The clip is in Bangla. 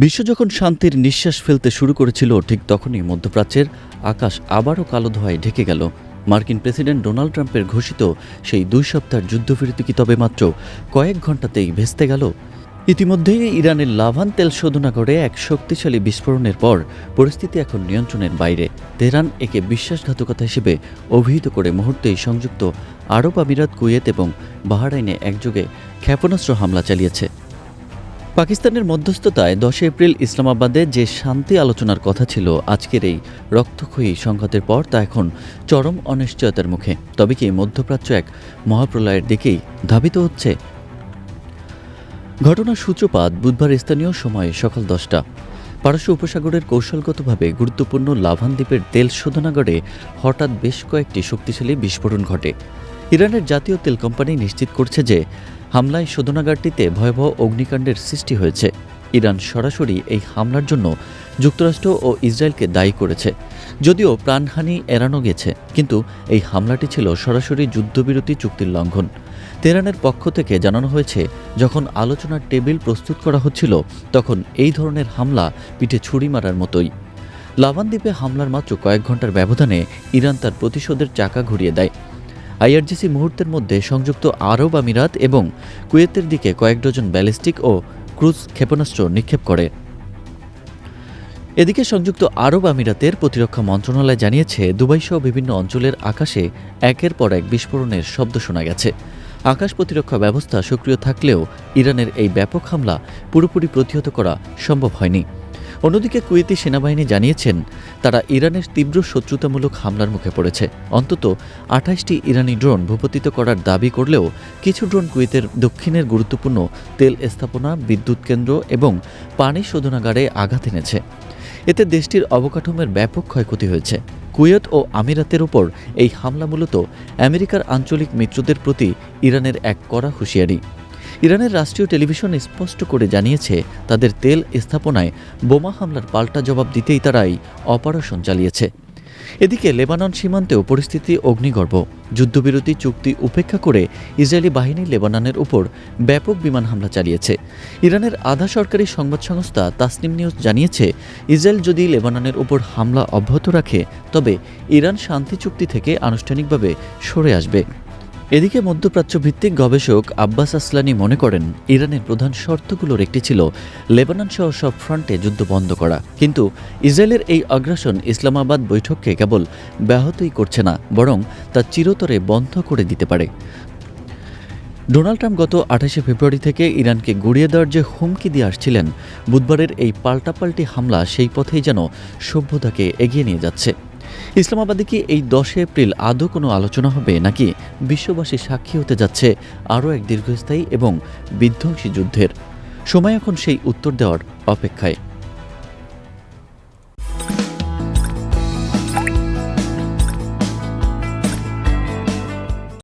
বিশ্ব যখন শান্তির নিঃশ্বাস ফেলতে শুরু করেছিল, ঠিক তখনই মধ্যপ্রাচ্যের আকাশ আবারও কালো ধোঁয়ায় ঢেকে গেল। মার্কিন প্রেসিডেন্ট ডোনাল্ড ট্রাম্পের ঘোষিত সেই 2 সপ্তাহের যুদ্ধবিরতি কি তবে মাত্র কয়েক ঘণ্টাতেই ভেস্তে গেল? ইতিমধ্যেই ইরানের লাভান তেল শোধনাগারে এক শক্তিশালী বিস্ফোরণের পর পরিস্থিতি এখন নিয়ন্ত্রণের বাইরে। তেহরান একে বিশ্বাসঘাতকতা হিসেবে অভিহিত করে মুহূর্তেই সংযুক্ত আরব আমিরাত, কুয়েত এবং বাহরাইনে একযোগে ক্ষেপণাস্ত্র হামলা চালিয়েছে। পাকিস্তানের মধ্যস্থতায় 10 এপ্রিল ইসলামাবাদে যে শান্তি আলোচনার কথা ছিল, আজকের এই রক্তক্ষয়ী সংঘাতের পর তা এখন চরম অনিশ্চয়তার মুখে। তবে কি মধ্যপ্রাচ্য এক মহাপ্রলয়ের দিকেই ধাবিত হচ্ছে? ঘটনার সূত্রপাত বুধবার স্থানীয় সময়ে সকাল 10টা। পারস্য উপসাগরের কৌশলগতভাবে গুরুত্বপূর্ণ লাভান দ্বীপের তেল শোধনাগারে হঠাৎ বেশ কয়েকটি শক্তিশালী বিস্ফোরণ ঘটে। ইরানের জাতীয় তেল কোম্পানি নিশ্চিত করছে যে হামলায় শোধনাগারটিতে ভয়াবহ অগ্নিকাণ্ডের সৃষ্টি হয়েছে। ইরান সরাসরি এই হামলার জন্য যুক্তরাষ্ট্র ও ইসরায়েলকে দায়ী করেছে। যদিও প্রাণহানি এড়ানো গেছে, কিন্তু এই হামলাটি ছিল সরাসরি যুদ্ধবিরতি চুক্তির লঙ্ঘন। তেহরানের পক্ষ থেকে জানানো হয়েছে, যখন আলোচনার টেবিল প্রস্তুত করা হচ্ছিল, তখন এই ধরনের হামলা পিঠে ছুরি মারার মতোই। লাভান দ্বীপে হামলার মাত্র কয়েক ঘন্টার ব্যবধানে ইরান তার প্রতিশোধের চাকা ঘুরিয়ে দেয়। আইআরজিসি মুহূর্তের মধ্যে সংযুক্ত আরব আমিরাত এবং কুয়েতের দিকে কয়েক ডজন ব্যালিস্টিক ও ক্রুজ ক্ষেপণাস্ত্র নিক্ষেপ করে। এদিকে সংযুক্ত আরব আমিরাতের প্রতিরক্ষা মন্ত্রণালয় জানিয়েছে, দুবাইসহ বিভিন্ন অঞ্চলের আকাশে একের পর এক বিস্ফোরণের শব্দ শোনা গেছে। আকাশ প্রতিরক্ষা ব্যবস্থা সক্রিয় থাকলেও ইরানের এই ব্যাপক হামলা পুরোপুরি প্রতিহত করা সম্ভব হয়নি। অন্যদিকে কুয়েতি সেনাবাহিনী জানিয়েছেন, তারা ইরানের তীব্র শত্রুতামূলক হামলার মুখে পড়েছে। অন্তত 28টি ইরানি ড্রোন ভূপতিত করার দাবি করলেও কিছু ড্রোন কুয়েতের দক্ষিণের গুরুত্বপূর্ণ তেল স্থাপনা, বিদ্যুৎ কেন্দ্র এবং পানি শোধনাগারে আঘাত এনেছে। এতে দেশটির অবকাঠামোর ব্যাপক ক্ষয়ক্ষতি হয়েছে। কুয়েত ও আমিরাতের ওপর এই হামলা মূলত আমেরিকার আঞ্চলিক মিত্রদের প্রতি ইরানের এক কড়া হুঁশিয়ারি। ইরানের রাষ্ট্রীয় টেলিভিশন স্পষ্ট করে জানিয়েছে, তাদের তেল স্থাপনায় বোমা হামলার পাল্টা জবাব দিতেই তারা এই অপারেশন চালিয়েছে। এদিকে লেবানন সীমান্তেও পরিস্থিতি অগ্নিগর্ভ। যুদ্ধবিরতি চুক্তি উপেক্ষা করে ইসরায়েলি বাহিনী লেবাননের উপর ব্যাপক বিমান হামলা চালিয়েছে। ইরানের আধা সরকারি সংবাদ সংস্থা তাসনিম নিউজ জানিয়েছে, ইসরায়েল যদি লেবাননের উপর হামলা অব্যাহত রাখে, তবে ইরান শান্তি চুক্তি থেকে আনুষ্ঠানিকভাবে সরে আসবে। এদিকে মধ্যপ্রাচ্য ভিত্তিক গবেষক আব্বাস আসলানি মনে করেন, ইরানের প্রধান শর্তগুলোর একটি ছিল লেবানন সহ সব ফ্রন্টে যুদ্ধ বন্ধ করা। কিন্তু ইসরায়েলের এই আগ্রাসন ইসলামাবাদ বৈঠককে কেবল ব্যাহতই করছে না, বরং তা চিরতরে বন্ধ করে দিতে পারে। ডোনাল্ড ট্রাম্প গত 28শে ফেব্রুয়ারি থেকে ইরানকে গুড়িয়ে দেওয়ার যে হুমকি দিয়ে আসছিলেন, বুধবারের এই পাল্টাপাল্টি হামলা সেই পথেই যেন সভ্যতাকে এগিয়ে নিয়ে যাচ্ছে। ইসলামাবাদে কি এই 10 এপ্রিল আদৌ কোনো আলোচনা হবে, নাকি বিশ্ববাসী সাক্ষী হতে যাচ্ছে আরও এক দীর্ঘস্থায়ী এবং বিধ্বংসী যুদ্ধের? সময় এখন সেই উত্তর দেওয়ার অপেক্ষায়।